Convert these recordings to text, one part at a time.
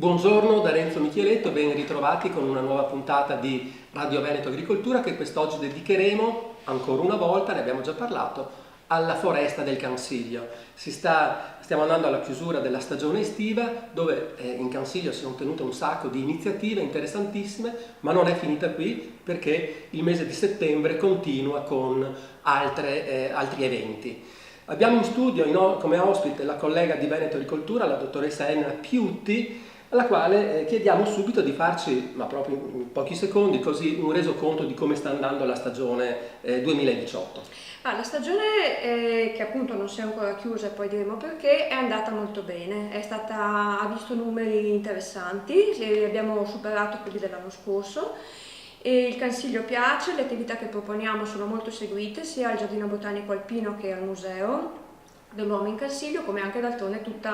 Buongiorno da Renzo Micheletto, ben ritrovati con una nuova puntata di Radio Veneto Agricoltura che quest'oggi dedicheremo, ancora una volta, ne abbiamo già parlato, alla foresta del Cansiglio. Stiamo andando alla chiusura della stagione estiva dove in Cansiglio si sono tenute un sacco di iniziative interessantissime, ma non è finita qui perché il mese di settembre continua con altri eventi. Abbiamo in studio come ospite la collega di Veneto Agricoltura, la dottoressa Elena Piutti, alla quale chiediamo subito di farci, ma proprio in pochi secondi, così un resoconto di come sta andando la stagione 2018. La stagione che appunto non si è ancora chiusa e poi diremo perché, è andata molto bene, ha visto numeri interessanti, abbiamo superato quelli dell'anno scorso. E il Cansiglio piace, le attività che proponiamo sono molto seguite sia al Giardino Botanico Alpino che al Museo dell'Uomo in Cansiglio, come anche d'altronde tutta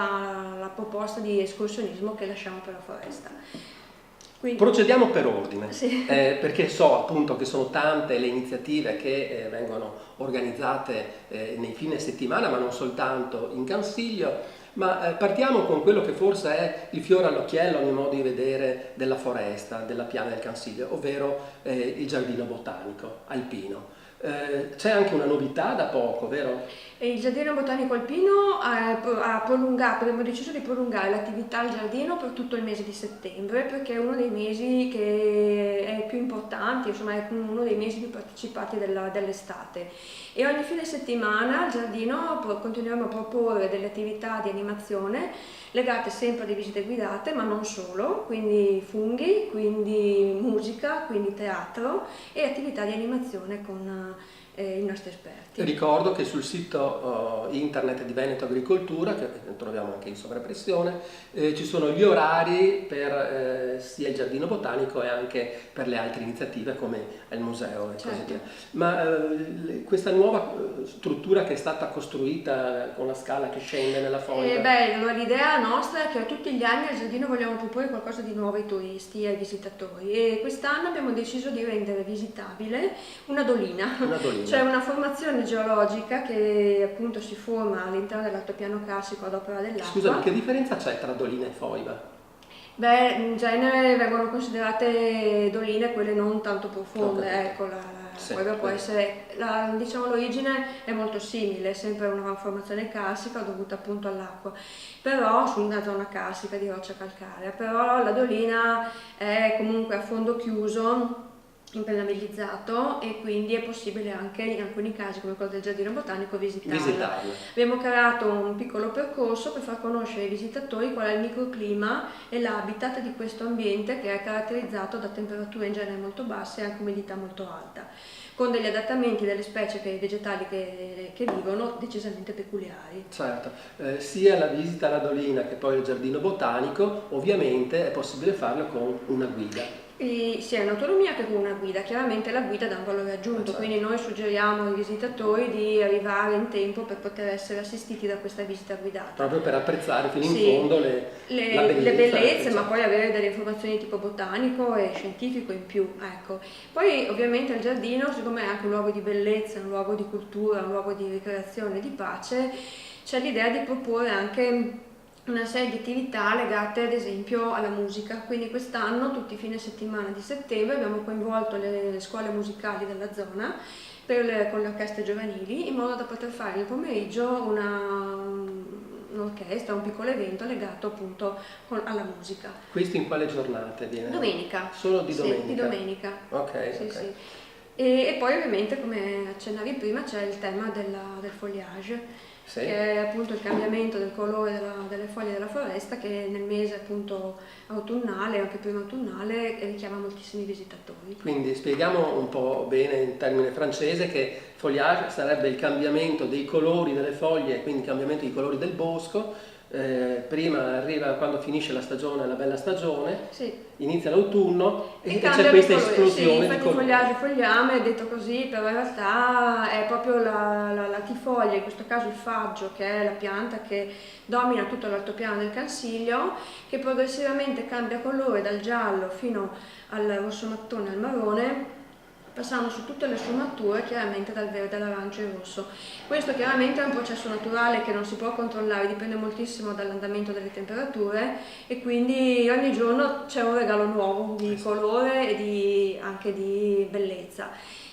la proposta di escursionismo che lasciamo per la foresta. Quindi, procediamo per ordine, sì. Perché so appunto che sono tante le iniziative che vengono organizzate nei fine settimana, ma non soltanto in Cansiglio. Ma partiamo con quello che forse è il fiore all'occhiello, a mio modo di vedere, della foresta, della piana del Cansiglio, ovvero il Giardino Botanico Alpino. C'è anche una novità da poco, vero? E il Giardino Botanico Alpino abbiamo deciso di prolungare l'attività al giardino per tutto il mese di settembre, perché è uno dei mesi che è più importante, insomma è uno dei mesi più partecipati dell'estate. E ogni fine settimana al giardino continuiamo a proporre delle attività di animazione legate sempre alle visite guidate, ma non solo, quindi funghi, quindi musica, quindi teatro e attività di animazione con i nostri esperti. Ricordo che sul sito internet di Veneto Agricoltura, che troviamo anche in sovraimpressione, ci sono gli orari per sia il giardino botanico e anche per le altre iniziative come il museo e così via. Ma questa nuova struttura che è stata costruita con la scala che scende nella foglia? Allora, l'idea nostra è che tutti gli anni al giardino vogliamo proporre qualcosa di nuovo ai turisti e ai visitatori, e quest'anno abbiamo deciso di rendere visitabile una dolina. C'è una formazione geologica che appunto si forma all'interno dell'altopiano carsico ad opera dell'acqua. Scusami, che differenza c'è tra dolina e foiba? In genere vengono considerate doline quelle non tanto profonde, Okay. ecco, Sì, poi può essere, diciamo l'origine è molto simile, è sempre una formazione carsica dovuta appunto all'acqua, però su una zona carsica di roccia calcarea, però la dolina è comunque a fondo chiuso, impermeabilizzato, e quindi è possibile anche in alcuni casi come quello del giardino botanico visitarlo. Abbiamo creato un piccolo percorso per far conoscere ai visitatori qual è il microclima e l'habitat di questo ambiente, che è caratterizzato da temperature in genere molto basse e anche umidità molto alta, con degli adattamenti delle specie vegetali che vivono decisamente peculiari. Certo, sia la visita alla dolina che poi il giardino botanico ovviamente è possibile farlo con una guida. Sia in autonomia che con una guida, chiaramente la guida dà un valore aggiunto, certo. Quindi noi suggeriamo ai visitatori di arrivare in tempo per poter essere assistiti da questa visita guidata. Proprio per apprezzare fino in fondo le bellezze, ma poi avere delle informazioni di tipo botanico e scientifico in più, ecco. Poi ovviamente il giardino, siccome è anche un luogo di bellezza, un luogo di cultura, un luogo di ricreazione, di pace, c'è l'idea di proporre anche una serie di attività legate ad esempio alla musica, quindi quest'anno tutti i fine settimana di settembre abbiamo coinvolto le scuole musicali della zona con le orchestre giovanili, in modo da poter fare nel pomeriggio un'orchestra, un piccolo evento legato appunto alla musica. Questo in quale giornate viene? Domenica. Solo di domenica? Sì, di domenica. Ok, sì, ok. Sì. E poi ovviamente, come accennavi prima, c'è il tema del foliage. Sì. Che è appunto il cambiamento del colore delle foglie della foresta, che nel mese appunto autunnale, anche prima autunnale, richiama moltissimi visitatori. Quindi spieghiamo un po' bene in termine francese che foliage sarebbe il cambiamento dei colori delle foglie, quindi il cambiamento dei colori del bosco. Prima arriva quando finisce la stagione, la bella stagione, sì. Inizia l'autunno e c'è questa esplosione. Sì, infatti fogliame è detto così, però in realtà è proprio la latifoglia, in questo caso il faggio, che è la pianta che domina tutto l'altopiano del Cansiglio, che progressivamente cambia colore dal giallo fino al rosso mattone al marrone, passando su tutte le sfumature, chiaramente dal verde all'arancio e al rosso. Questo chiaramente è un processo naturale che non si può controllare, dipende moltissimo dall'andamento delle temperature, e quindi ogni giorno c'è un regalo nuovo di colore e anche di bellezza.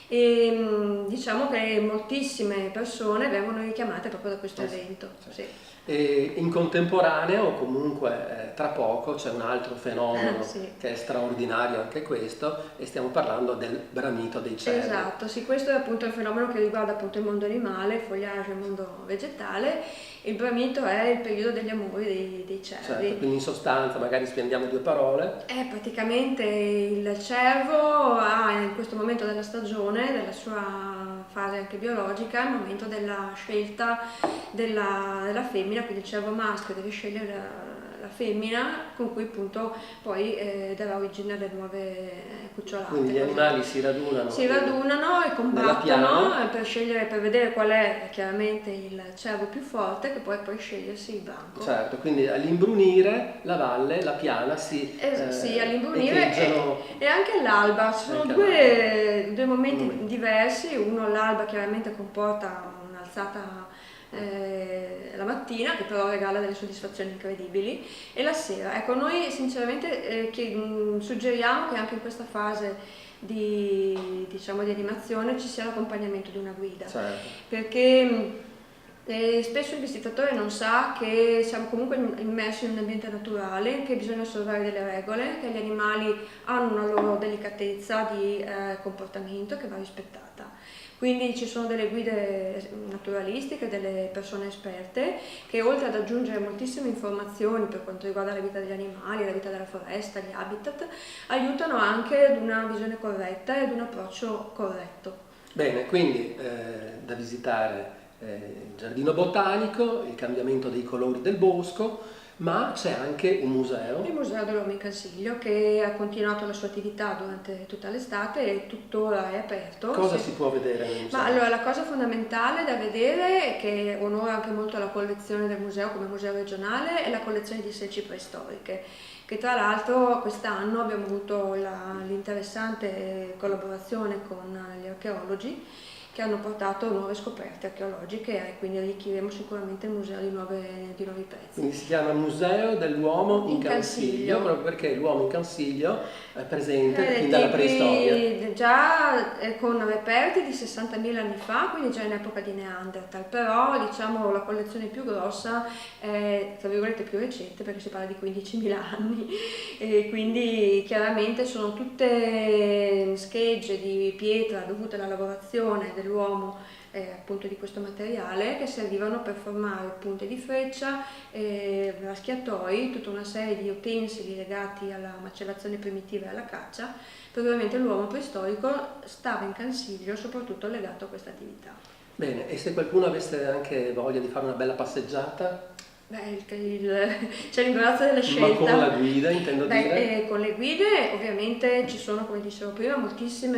E diciamo che moltissime persone vengono richiamate proprio da questo evento. Sì. E in contemporanea, o comunque tra poco, c'è un altro fenomeno che è straordinario anche questo, e stiamo parlando del bramito dei cervi. Esatto, sì, questo è appunto il fenomeno che riguarda appunto il mondo animale, il fogliaggio, il mondo vegetale. Il bramito è il periodo degli amori dei cervi. Certo, quindi in sostanza, magari spendiamo 2 parole. Praticamente il cervo ha in questo momento della stagione, della sua fase anche biologica, il momento della scelta della femmina, quindi il cervo maschio deve scegliere la femmina con cui appunto poi darà origine alle nuove cucciolate. Quindi gli animali si radunano e combattono per vedere qual è chiaramente il cervo più forte, che poi scegliersi il branco. Certo, quindi all'imbrunire la valle, la piana all'imbrunire e anche all'alba. Ci sono due momenti diversi. Uno all'alba chiaramente comporta un'alzata la mattina, che però regala delle soddisfazioni incredibili, e la sera. Ecco, noi sinceramente suggeriamo che anche in questa fase di animazione ci sia l'accompagnamento di una guida, perché spesso il visitatore non sa che siamo comunque immersi in un ambiente naturale, che bisogna osservare delle regole, che gli animali hanno una loro delicatezza di comportamento che va rispettata. Quindi ci sono delle guide naturalistiche, delle persone esperte, che oltre ad aggiungere moltissime informazioni per quanto riguarda la vita degli animali, la vita della foresta, gli habitat, aiutano anche ad una visione corretta e ad un approccio corretto. Bene, quindi da visitare il giardino botanico, il cambiamento dei colori del bosco, ma c'è anche un museo. Il Museo dell'Uomo in Cansiglio, che ha continuato la sua attività durante tutta l'estate e tuttora è aperto. Cosa si può vedere nel museo? Ma allora, la cosa fondamentale da vedere, che onora anche molto la collezione del museo come museo regionale, è la collezione di selci preistoriche, che tra l'altro quest'anno abbiamo avuto l'interessante collaborazione con gli archeologi, che hanno portato nuove scoperte archeologiche, e quindi arricchiremo sicuramente il museo di nuovi pezzi. Quindi si chiama Museo dell'Uomo in Cansiglio, proprio perché l'uomo in Cansiglio è presente fin dalla preistoria. Già con reperti di 60.000 anni fa, quindi già in epoca di Neanderthal, però diciamo la collezione più grossa è, tra virgolette, più recente, perché si parla di 15.000 anni, e quindi chiaramente sono tutte schegge di pietra dovute alla lavorazione dell'uomo, appunto di questo materiale, che servivano per formare punte di freccia, raschiatoi, tutta una serie di utensili legati alla macellazione primitiva e alla caccia. Probabilmente l'uomo preistorico stava in Cansiglio soprattutto legato a questa attività. Bene, e se qualcuno avesse anche voglia di fare una bella passeggiata? C'è l'imbarazzo della scelta. Ma con la guida, intendo dire? Con le guide ovviamente ci sono, come dicevo prima, moltissimi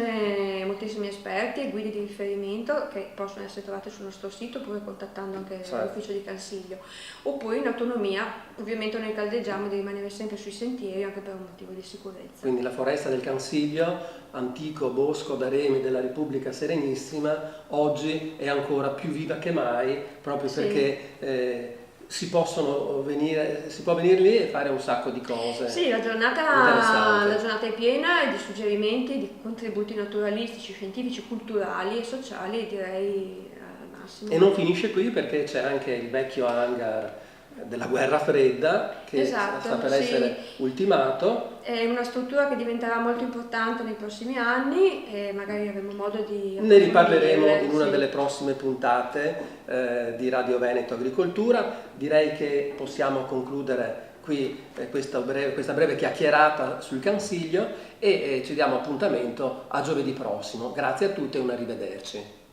esperti e guide di riferimento che possono essere trovate sul nostro sito, oppure contattando anche l'ufficio di Cansiglio, oppure in autonomia. Ovviamente noi caldeggiamo di rimanere sempre sui sentieri, anche per un motivo di sicurezza. Quindi la foresta del Cansiglio, antico bosco d'aremi della Repubblica Serenissima, oggi è ancora più viva che mai, proprio perché si può venire lì e fare un sacco di cose. Sì, la giornata è piena di suggerimenti, di contributi naturalistici, scientifici, culturali e sociali, direi al massimo. E non finisce qui, perché c'è anche il vecchio hangar della guerra fredda che sta per essere ultimato. È una struttura che diventerà molto importante nei prossimi anni e magari avremo modo di... Ne riparleremo in una delle prossime puntate di Radio Veneto Agricoltura. Direi che possiamo concludere qui questa breve chiacchierata sul Cansiglio e ci diamo appuntamento a giovedì prossimo. Grazie a tutti e un arrivederci.